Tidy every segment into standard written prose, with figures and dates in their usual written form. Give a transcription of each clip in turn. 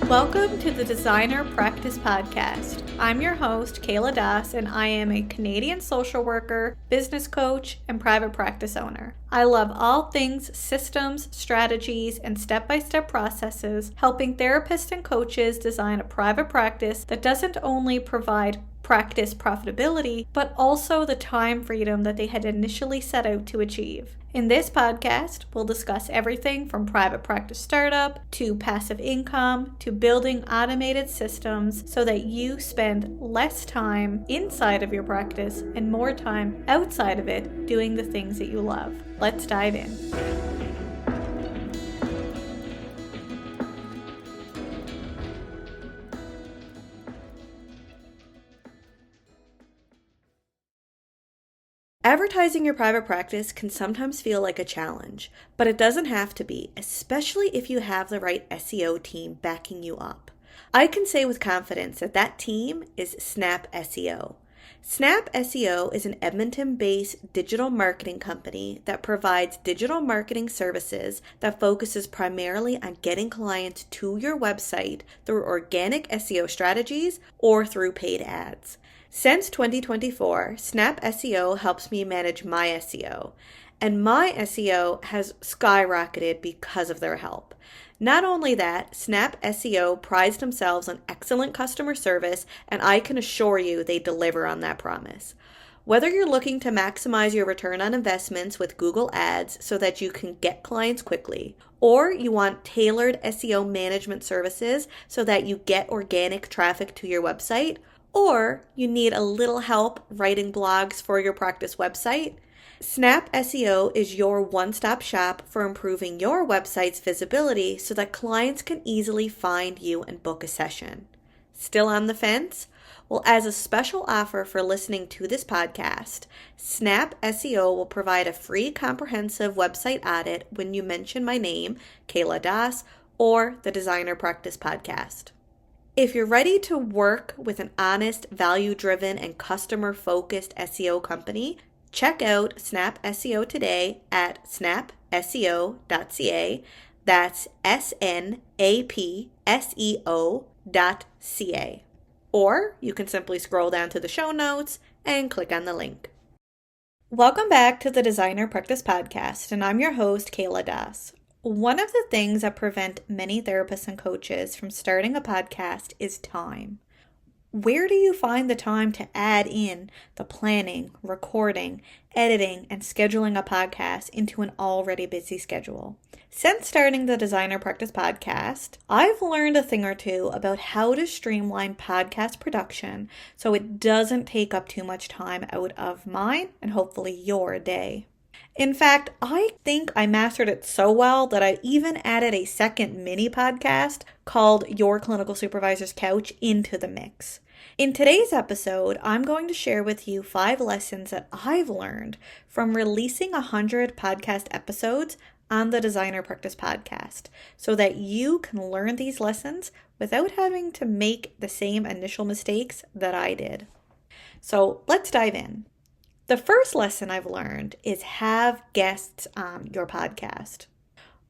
Welcome to the Designer Practice Podcast. I'm your host, Kayla Das, and I am a Canadian social worker, business coach, and private practice owner. I love all things systems, strategies, and step-by-step processes, helping therapists and coaches design a private practice that doesn't only provide practice profitability, but also the time freedom that they had initially set out to achieve. In this podcast, we'll discuss everything from private practice startup to passive income to building automated systems so that you spend less time inside of your practice and more time outside of it doing the things that you love. Let's dive in. Advertising your private practice can sometimes feel like a challenge, but it doesn't have to be, especially if you have the right SEO team backing you up. I can say with confidence that that team is Snap SEO. Snap SEO is an Edmonton-based digital marketing company that provides digital marketing services that focuses primarily on getting clients to your website through organic SEO strategies or through paid ads. Since 2024, Snap SEO helps me manage my SEO, and my SEO has skyrocketed because of their help. Not only that, Snap SEO prides themselves on excellent customer service, and I can assure you they deliver on that promise. Whether you're looking to maximize your return on investments with Google Ads so that you can get clients quickly, or you want tailored SEO management services so that you get organic traffic to your website, or you need a little help writing blogs for your practice website, Snap SEO is your one-stop shop for improving your website's visibility so that clients can easily find you and book a session. Still on the fence? Well, as a special offer for listening to this podcast, Snap SEO will provide a free comprehensive website audit when you mention my name, Kayla Das, or the Designer Practice Podcast. If you're ready to work with an honest, value-driven, and customer-focused SEO company, check out Snap SEO today at snapseo.ca. That's snapseo.ca. Or you can simply scroll down to the show notes and click on the link. Welcome back to the Designer Practice Podcast, and I'm your host, Kayla Das. One of the things that prevent many therapists and coaches from starting a podcast is time. Where do you find the time to add in the planning, recording, editing, and scheduling a podcast into an already busy schedule? Since starting the Designer Practice Podcast, I've learned a thing or two about how to streamline podcast production so it doesn't take up too much time out of mine and hopefully your day. In fact, I think I mastered it so well that I even added a second mini podcast called Your Clinical Supervisor's Couch into the mix. In today's episode, I'm going to share with you 5 lessons that I've learned from releasing 100 podcast episodes on the Designer Practice Podcast so that you can learn these lessons without having to make the same initial mistakes that I did. So let's dive in. The first lesson I've learned is have guests on your podcast.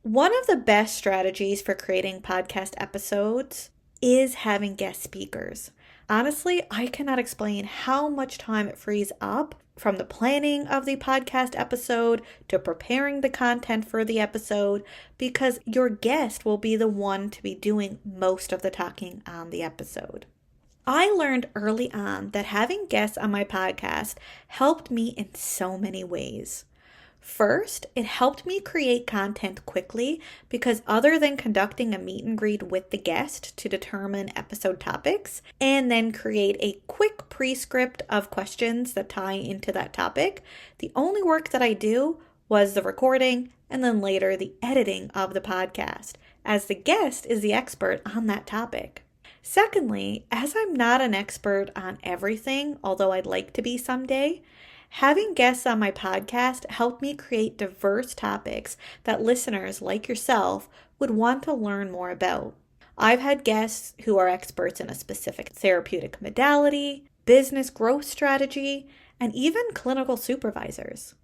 One of the best strategies for creating podcast episodes is having guest speakers. Honestly, I cannot explain how much time it frees up from the planning of the podcast episode to preparing the content for the episode because your guest will be the one to be doing most of the talking on the episode. I learned early on that having guests on my podcast helped me in so many ways. First, it helped me create content quickly because other than conducting a meet and greet with the guest to determine episode topics and then create a quick pre-script of questions that tie into that topic, the only work that I do was the recording and then later the editing of the podcast, as the guest is the expert on that topic. Secondly, as I'm not an expert on everything, although I'd like to be someday, having guests on my podcast helped me create diverse topics that listeners like yourself would want to learn more about. I've had guests who are experts in a specific therapeutic modality, business growth strategy, and even clinical supervisors.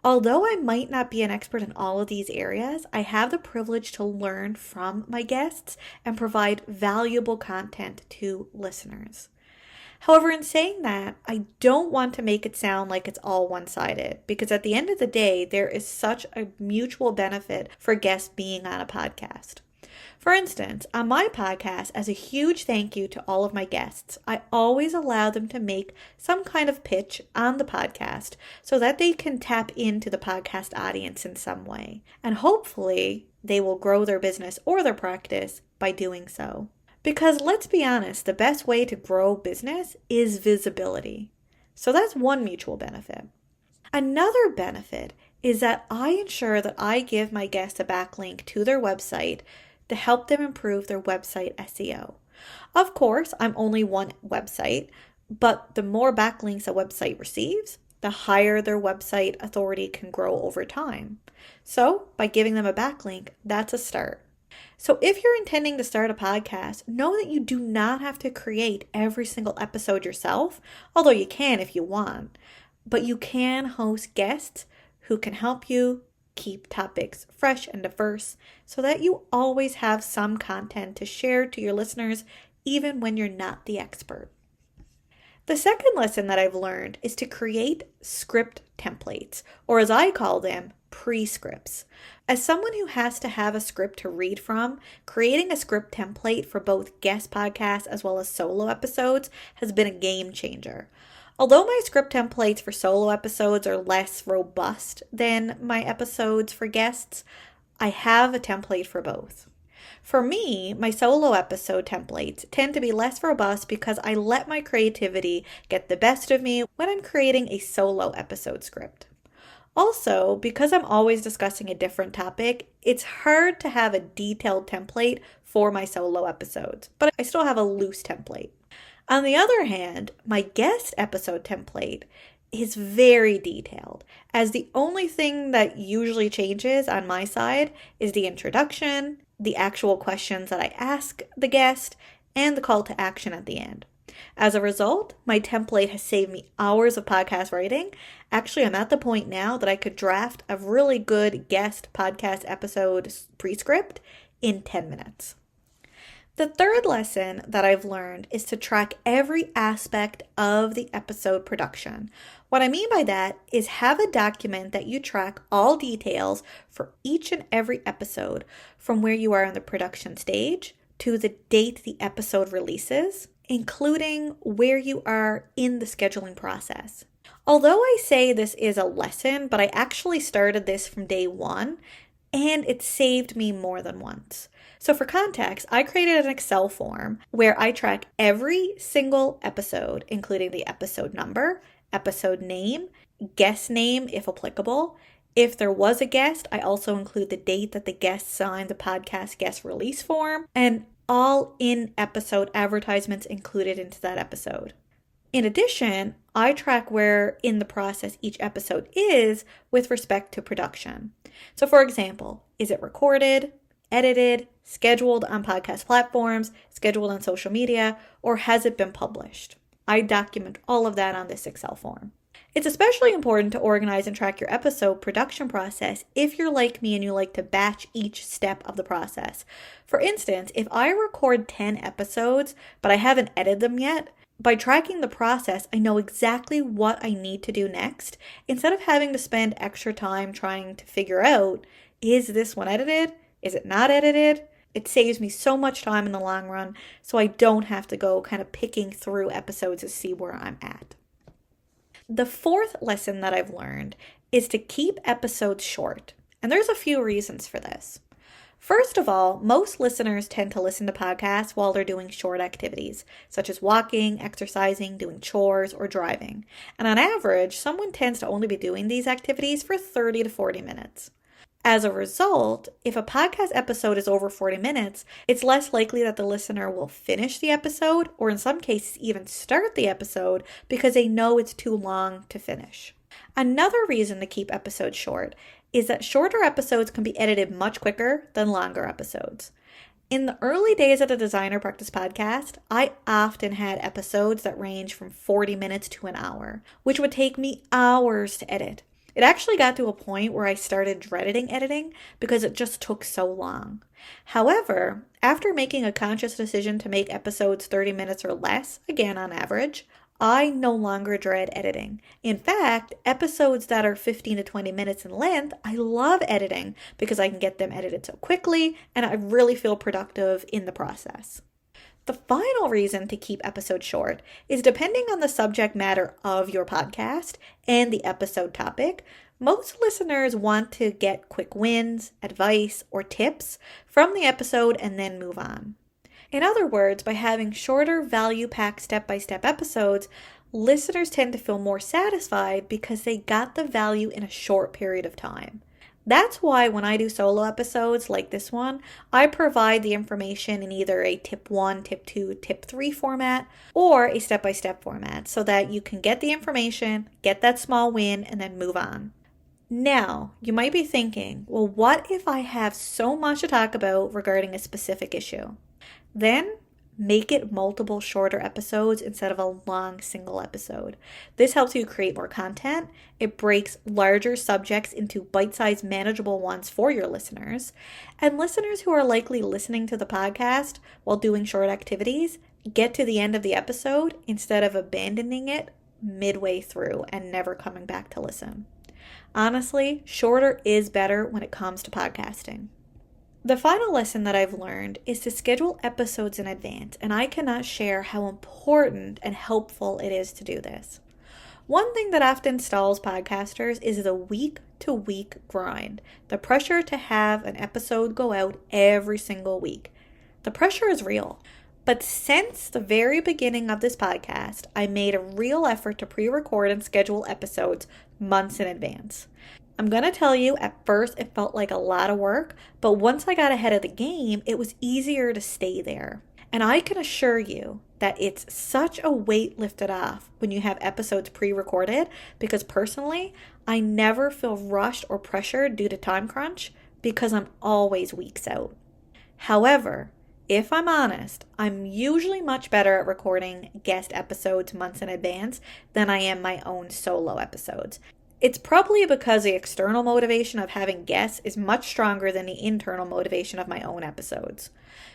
Although I might not be an expert in all of these areas, I have the privilege to learn from my guests and provide valuable content to listeners. However, in saying that, I don't want to make it sound like it's all one-sided, because at the end of the day, there is such a mutual benefit for guests being on a podcast. For instance, on my podcast, as a huge thank you to all of my guests, I always allow them to make some kind of pitch on the podcast so that they can tap into the podcast audience in some way. And hopefully, they will grow their business or their practice by doing so. Because let's be honest, the best way to grow business is visibility. So that's one mutual benefit. Another benefit is that I ensure that I give my guests a backlink to their website to help them improve their website SEO. Of course, I'm only one website, but the more backlinks a website receives, the higher their website authority can grow over time. So by giving them a backlink, that's a start. So if you're intending to start a podcast, know that you do not have to create every single episode yourself, although you can if you want, but you can host guests who can help you keep topics fresh and diverse so that you always have some content to share to your listeners even when you're not the expert. The second lesson that I've learned is to create script templates, or as I call them, pre-scripts. As someone who has to have a script to read from, creating a script template for both guest podcasts as well as solo episodes has been a game changer. Although my script templates for solo episodes are less robust than my episodes for guests, I have a template for both. For me, my solo episode templates tend to be less robust because I let my creativity get the best of me when I'm creating a solo episode script. Also, because I'm always discussing a different topic, it's hard to have a detailed template for my solo episodes, but I still have a loose template. On the other hand, my guest episode template is very detailed, as the only thing that usually changes on my side is the introduction, the actual questions that I ask the guest, and the call to action at the end. As a result, my template has saved me hours of podcast writing. Actually, I'm at the point now that I could draft a really good guest podcast episode pre-script in 10 minutes. The third lesson that I've learned is to track every aspect of the episode production. What I mean by that is have a document that you track all details for each and every episode, from where you are in the production stage to the date the episode releases, including where you are in the scheduling process. Although I say this is a lesson, but I actually started this from day one, and it saved me more than once. So for context, I created an Excel form where I track every single episode, including the episode number, episode name, guest name if applicable. If there was a guest, I also include the date that the guest signed the podcast guest release form, and all in-episode advertisements included into that episode. In addition, I track where in the process each episode is with respect to production. So for example, is it recorded, edited, scheduled on podcast platforms, scheduled on social media, or has it been published? I document all of that on this Excel form. It's especially important to organize and track your episode production process if you're like me and you like to batch each step of the process. For instance, if I record 10 episodes, but I haven't edited them yet, by tracking the process, I know exactly what I need to do next, instead of having to spend extra time trying to figure out, is this one edited? Is it not edited? It saves me so much time in the long run, so I don't have to go kind of picking through episodes to see where I'm at. The fourth lesson that I've learned is to keep episodes short, and there's a few reasons for this. First of all, most listeners tend to listen to podcasts while they're doing short activities, such as walking, exercising, doing chores, or driving. And on average, someone tends to only be doing these activities for 30 to 40 minutes. As a result, if a podcast episode is over 40 minutes, it's less likely that the listener will finish the episode, or in some cases even start the episode, because they know it's too long to finish. Another reason to keep episodes short is that shorter episodes can be edited much quicker than longer episodes. In the early days of the Designer Practice Podcast, I often had episodes that range from 40 minutes to an hour, which would take me hours to edit. It actually got to a point where I started dreading editing because it just took so long. However, after making a conscious decision to make episodes 30 minutes or less, again on average, I no longer dread editing. In fact, episodes that are 15 to 20 minutes in length, I love editing because I can get them edited so quickly and I really feel productive in the process. The final reason to keep episodes short is depending on the subject matter of your podcast and the episode topic. Most listeners want to get quick wins, advice, or tips from the episode and then move on. In other words, by having shorter, value-packed step-by-step episodes, listeners tend to feel more satisfied because they got the value in a short period of time. That's why when I do solo episodes like this one, I provide the information in either a tip 1, tip 2, tip 3 format or a step-by-step format so that you can get the information, get that small win, and then move on. Now, you might be thinking, well, what if I have so much to talk about regarding a specific issue? Then make it multiple shorter episodes instead of a long single episode. This helps you create more content. It breaks larger subjects into bite-sized manageable ones for your listeners. And listeners who are likely listening to the podcast while doing short activities get to the end of the episode instead of abandoning it midway through and never coming back to listen. Honestly, shorter is better when it comes to podcasting. The final lesson that I've learned is to schedule episodes in advance, and I cannot share how important and helpful it is to do this. One thing that often stalls podcasters is the week-to-week grind, the pressure to have an episode go out every single week. The pressure is real. But since the very beginning of this podcast, I made a real effort to pre-record and schedule episodes months in advance. I'm going to tell you, at first it felt like a lot of work, but once I got ahead of the game, it was easier to stay there. And I can assure you that it's such a weight lifted off when you have episodes pre-recorded, because personally, I never feel rushed or pressured due to time crunch because I'm always weeks out. However, if I'm honest, I'm usually much better at recording guest episodes months in advance than I am my own solo episodes. It's probably because the external motivation of having guests is much stronger than the internal motivation of my own episodes.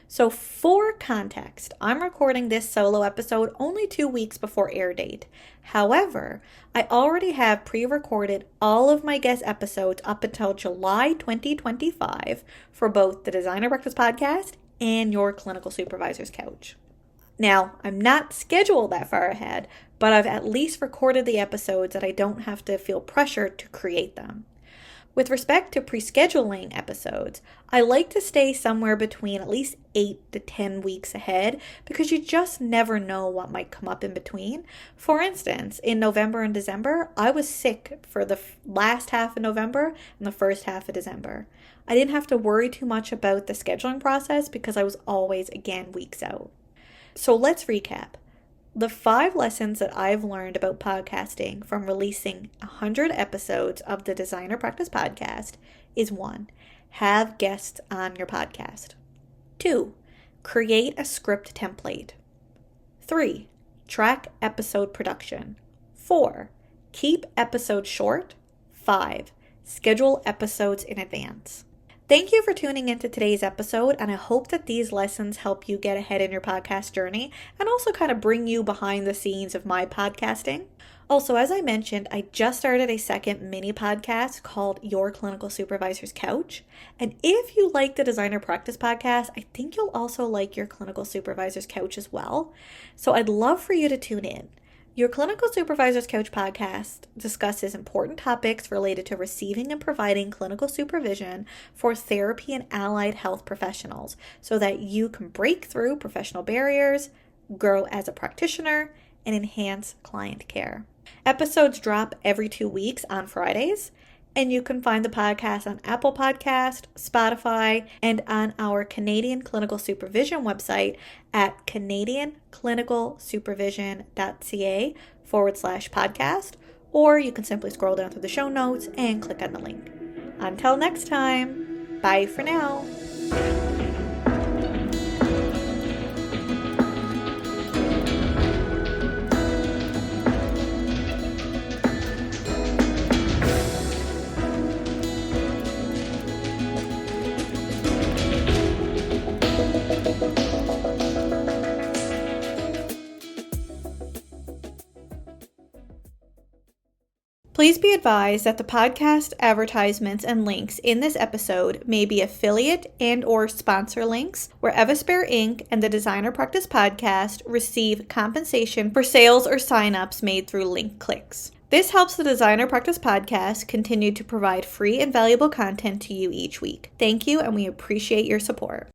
So for context, I'm recording this solo episode only 2 weeks before air date. However, I already have pre-recorded all of my guest episodes up until July 2025 for both the Designer Breakfast Podcast and Your Clinical Supervisor's Couch. Now, I'm not scheduled that far ahead, but I've at least recorded the episodes that I don't have to feel pressured to create them. With respect to pre-scheduling episodes, I like to stay somewhere between at least 8 to 10 weeks ahead because you just never know what might come up in between. For instance, in November and December, I was sick for the last half of November and the first half of December. I didn't have to worry too much about the scheduling process because I was always, again, weeks out. So let's recap. The 5 lessons that I've learned about podcasting from releasing 100 episodes of the Designer Practice Podcast is 1. Have guests on your podcast. 2. Create a script template. 3. Track episode production. 4. Keep episodes short. 5. Schedule episodes in advance. Thank you for tuning into today's episode, and I hope that these lessons help you get ahead in your podcast journey and also kind of bring you behind the scenes of my podcasting. Also, as I mentioned, I just started a second mini podcast called Your Clinical Supervisor's Couch. And if you like the Designer Practice Podcast, I think you'll also like Your Clinical Supervisor's Couch as well. So I'd love for you to tune in. Your Clinical Supervisor's Couch podcast discusses important topics related to receiving and providing clinical supervision for therapy and allied health professionals so that you can break through professional barriers, grow as a practitioner, and enhance client care. Episodes drop every 2 weeks on Fridays, and you can find the podcast on Apple Podcast, Spotify, and on our Canadian Clinical Supervision website at canadianclinicalsupervision.ca/podcast, or you can simply scroll down through the show notes and click on the link. Until next time, bye for now. Please be advised that the podcast advertisements and links in this episode may be affiliate and or sponsor links where Evaspare Inc. and the Designer Practice Podcast receive compensation for sales or signups made through link clicks. This helps the Designer Practice Podcast continue to provide free and valuable content to you each week. Thank you, and we appreciate your support.